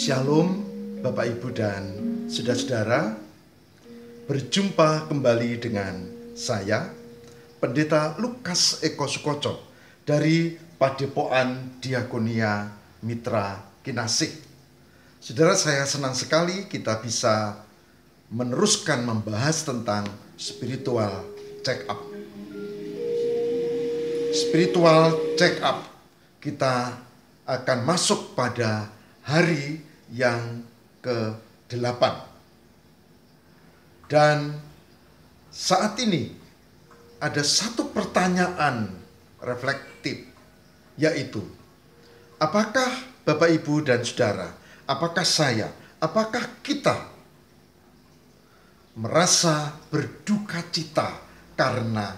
Shalom Bapak Ibu dan saudara-saudara. Berjumpa kembali dengan saya Pendeta Lukas Eko Sukoco dari Padepokan Diakonia Mitra Kinasih. Saudara, saya senang sekali kita bisa meneruskan membahas tentang spiritual check up. Spiritual check up, kita akan masuk pada hari yang ke-8. Dan saat ini ada satu pertanyaan reflektif, yaitu apakah Bapak Ibu dan Saudara, apakah saya, apakah kita merasa berduka cita karena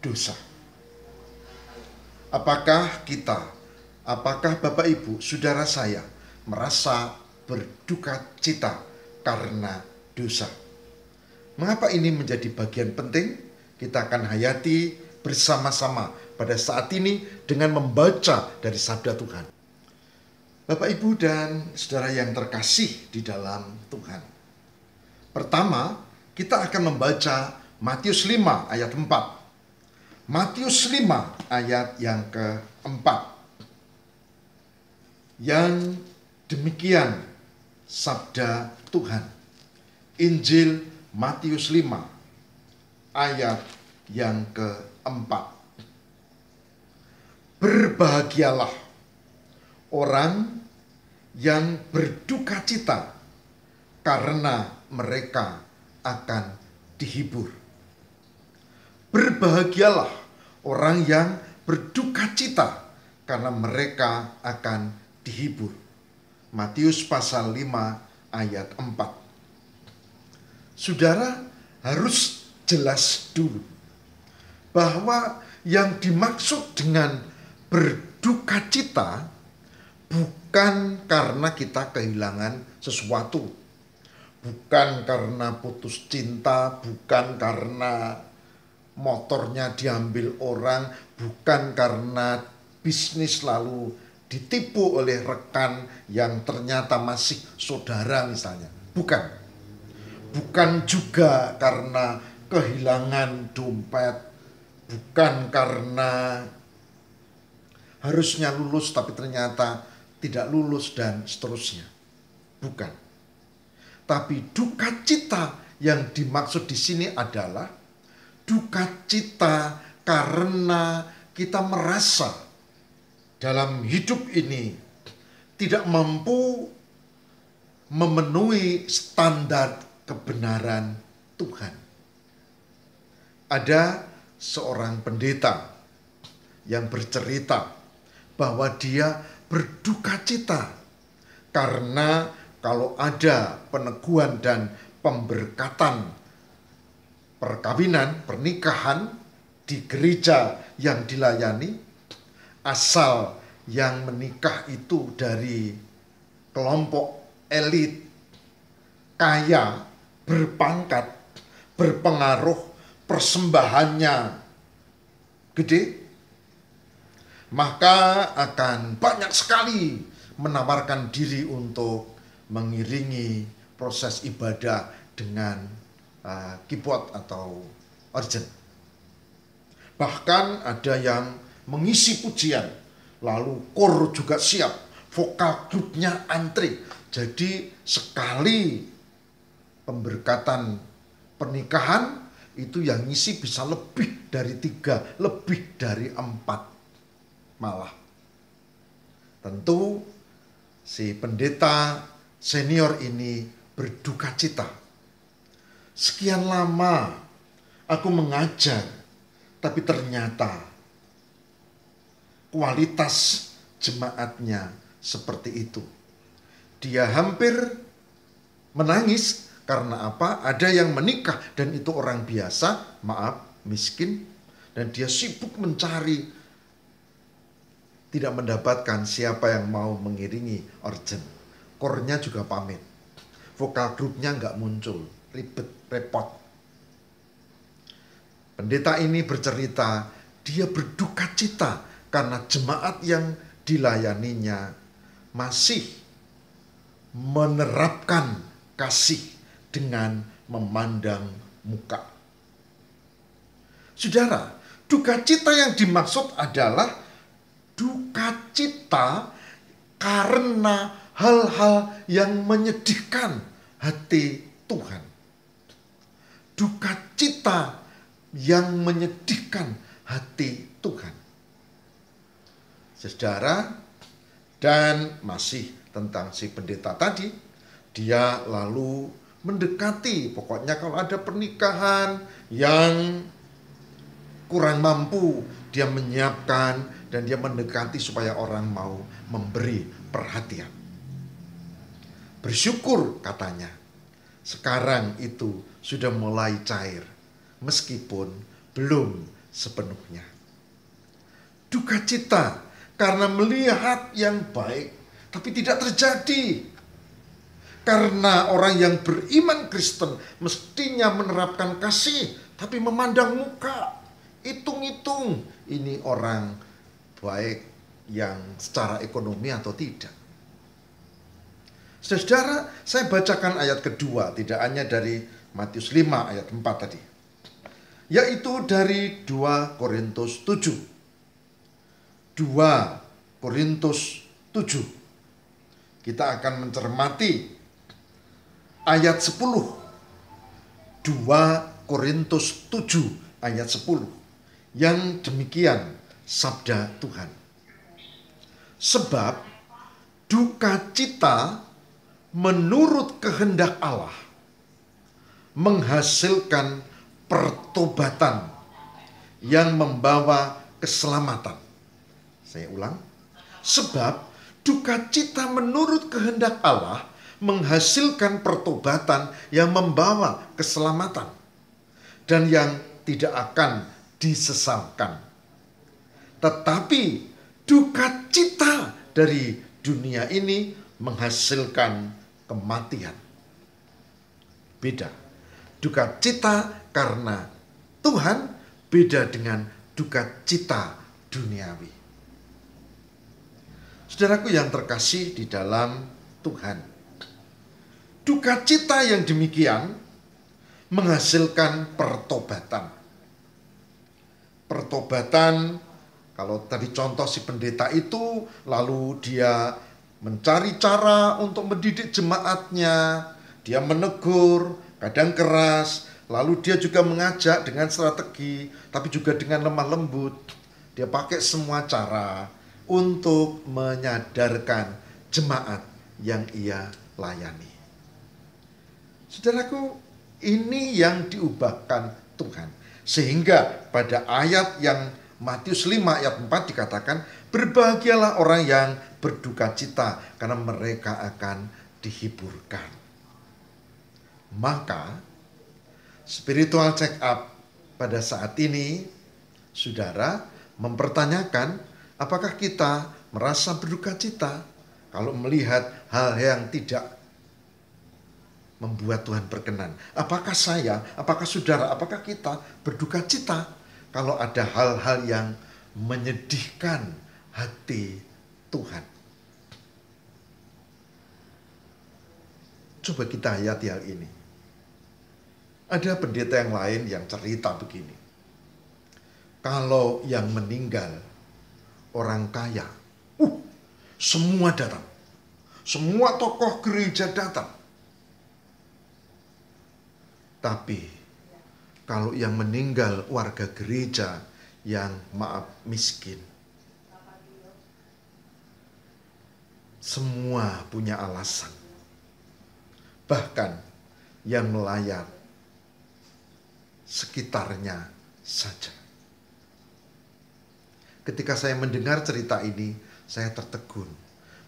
dosa? Apakah kita, apakah Bapak Ibu, Saudara saya merasa berduka cita karena dosa? Mengapa ini menjadi bagian penting? Kita akan hayati bersama-sama pada saat ini dengan membaca dari sabda Tuhan. Bapak, Ibu, dan saudara yang terkasih di dalam Tuhan. Pertama, kita akan membaca Matius 5 ayat 4. Matius 5 ayat yang ke-4. Yang demikian sabda Tuhan. Injil Matius 5 ayat yang ke-4. Berbahagialah orang yang berduka cita karena mereka akan dihibur. Berbahagialah orang yang berduka cita karena mereka akan dihibur. Matius pasal 5 ayat 4. Saudara harus jelas dulu bahwa yang dimaksud dengan berduka cita bukan karena kita kehilangan sesuatu, bukan karena putus cinta, bukan karena motornya diambil orang, bukan karena bisnis lalu ditipu oleh rekan yang ternyata masih saudara misalnya. Bukan juga karena kehilangan dompet, bukan karena harusnya lulus tapi ternyata tidak lulus dan seterusnya. Bukan. Tapi duka cita yang dimaksud di sini adalah duka cita karena kita merasa dalam hidup ini tidak mampu memenuhi standar kebenaran Tuhan. Ada seorang pendeta yang bercerita bahwa dia berduka cita karena kalau ada peneguhan dan pemberkatan perkawinan, pernikahan di gereja yang dilayani, asal yang menikah itu dari kelompok elit, kaya, berpangkat, berpengaruh, persembahannya gede, maka akan banyak sekali menawarkan diri untuk mengiringi proses ibadah dengan keyboard atau organ. Bahkan ada yang mengisi pujian, lalu kor juga siap, vokal grupnya antri. Jadi sekali pemberkatan pernikahan itu yang ngisi bisa lebih dari 3, lebih dari 4 malah. Tentu si pendeta senior ini berduka cita. Sekian lama aku mengajar, tapi ternyata kualitas jemaatnya seperti itu. Dia hampir menangis. Karena apa? Ada yang menikah dan itu orang biasa, maaf, miskin, dan dia sibuk mencari, tidak mendapatkan siapa yang mau mengiringi organ. Kornya juga pamit, vokal grupnya nggak muncul, ribet, repot. Pendeta ini bercerita, dia berduka cita karena jemaat yang dilayaninya masih menerapkan kasih dengan memandang muka. Saudara, duka cita yang dimaksud adalah duka cita karena hal-hal yang menyedihkan hati Tuhan. Duka cita yang menyedihkan hati Tuhan. Saudara, dan masih tentang si pendeta tadi, dia lalu mendekati, pokoknya kalau ada pernikahan yang kurang mampu, dia menyiapkan dan dia mendekati supaya orang mau memberi perhatian. Bersyukur katanya, sekarang itu sudah mulai cair, meskipun belum sepenuhnya. Duka cita karena melihat yang baik, tapi tidak terjadi. Karena orang yang beriman Kristen mestinya menerapkan kasih, tapi memandang muka, hitung-hitung ini orang baik yang secara ekonomi atau tidak. Saudara, saya bacakan ayat kedua, tidak hanya dari Matius 5 ayat 4 tadi, yaitu dari 2 Korintus 7. 2 Korintus 7. Kita akan mencermati ayat 10. 2 Korintus 7 ayat 10. Yang demikian sabda Tuhan. Sebab duka cita menurut kehendak Allah menghasilkan pertobatan yang membawa keselamatan. Saya ulang. Sebab duka cita menurut kehendak Allah menghasilkan pertobatan yang membawa keselamatan dan yang tidak akan disesalkan. Tetapi duka cita dari dunia ini menghasilkan kematian. Beda. Duka cita karena Tuhan beda dengan duka cita duniawi. Saudaraku yang terkasih di dalam Tuhan, duka cita yang demikian menghasilkan pertobatan. Pertobatan, kalau tadi contoh si pendeta itu, lalu dia mencari cara untuk mendidik jemaatnya, dia menegur, kadang keras, lalu dia juga mengajak dengan strategi, tapi juga dengan lemah lembut. Dia pakai semua cara untuk menyadarkan jemaat yang ia layani. Saudaraku, ini yang diubahkan Tuhan. Sehingga pada ayat yang Matius 5 ayat 4 dikatakan, berbahagialah orang yang berduka cita karena mereka akan dihiburkan. Maka spiritual check up pada saat ini, saudara, mempertanyakan apakah kita merasa berduka cita kalau melihat hal yang tidak membuat Tuhan berkenan? Apakah saya, apakah saudara, apakah kita berduka cita kalau ada hal-hal yang menyedihkan hati Tuhan? Coba kita hayati hal ini. Ada pendeta yang lain yang cerita begini. Kalau yang meninggal orang kaya, semua datang. Semua tokoh gereja datang. Tapi kalau yang meninggal warga gereja yang maaf miskin, semua punya alasan. Bahkan yang melayat sekitarnya saja. Ketika saya mendengar cerita ini, saya tertegun.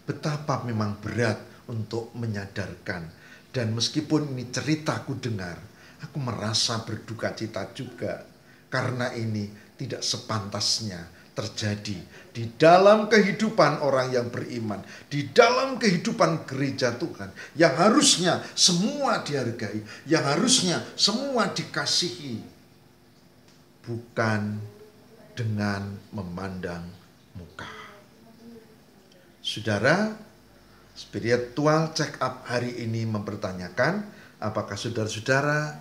Betapa memang berat untuk menyadarkan. Dan meskipun ini cerita aku dengar, aku merasa berduka cita juga. Karena ini tidak sepantasnya terjadi di dalam kehidupan orang yang beriman. Di dalam kehidupan gereja Tuhan. Yang harusnya semua dihargai. Yang harusnya semua dikasihi. Bukan dengan memandang muka. Saudara, Spiritual check up hari ini mempertanyakan, apakah saudara-saudara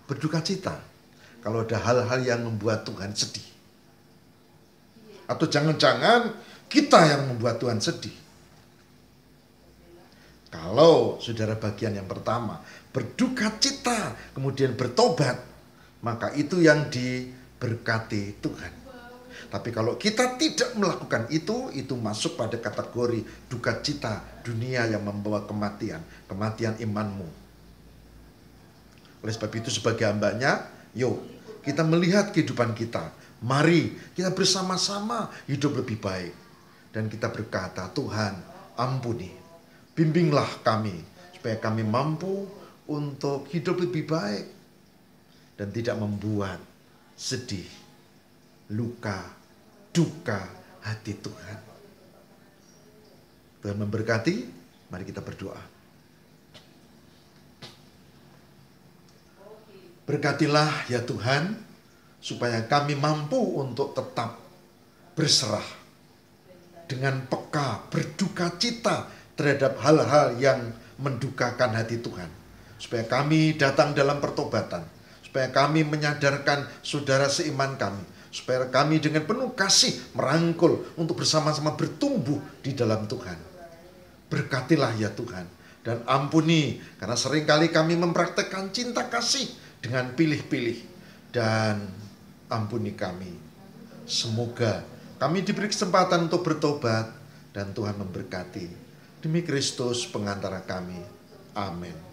berduka cita kalau ada hal-hal yang membuat Tuhan sedih? Atau jangan-jangan kita yang membuat Tuhan sedih? Kalau saudara bagian yang pertama, berduka cita, kemudian bertobat, maka itu yang diberkati Tuhan. Tapi kalau kita tidak melakukan itu masuk pada kategori duka cita dunia yang membawa kematian imanmu. Oleh sebab itu sebagai hambanya, yuk kita melihat kehidupan kita. Mari kita bersama-sama hidup lebih baik. Dan kita berkata, Tuhan ampuni, bimbinglah kami supaya kami mampu untuk hidup lebih baik dan tidak membuat sedih, luka, duka hati Tuhan. Tuhan memberkati. Mari kita berdoa. Berkatilah ya Tuhan, supaya kami mampu untuk tetap berserah dengan peka, berduka cita terhadap hal-hal yang mendukakan hati Tuhan. Supaya kami datang dalam pertobatan, supaya kami menyadarkan saudara seiman kami, supaya kami dengan penuh kasih merangkul untuk bersama-sama bertumbuh di dalam Tuhan. Berkatilah ya Tuhan, dan ampuni karena seringkali kami mempraktekkan cinta kasih dengan pilih-pilih, dan ampuni kami. Semoga kami diberi kesempatan untuk bertobat dan Tuhan memberkati. Demi Kristus pengantara kami. Amin.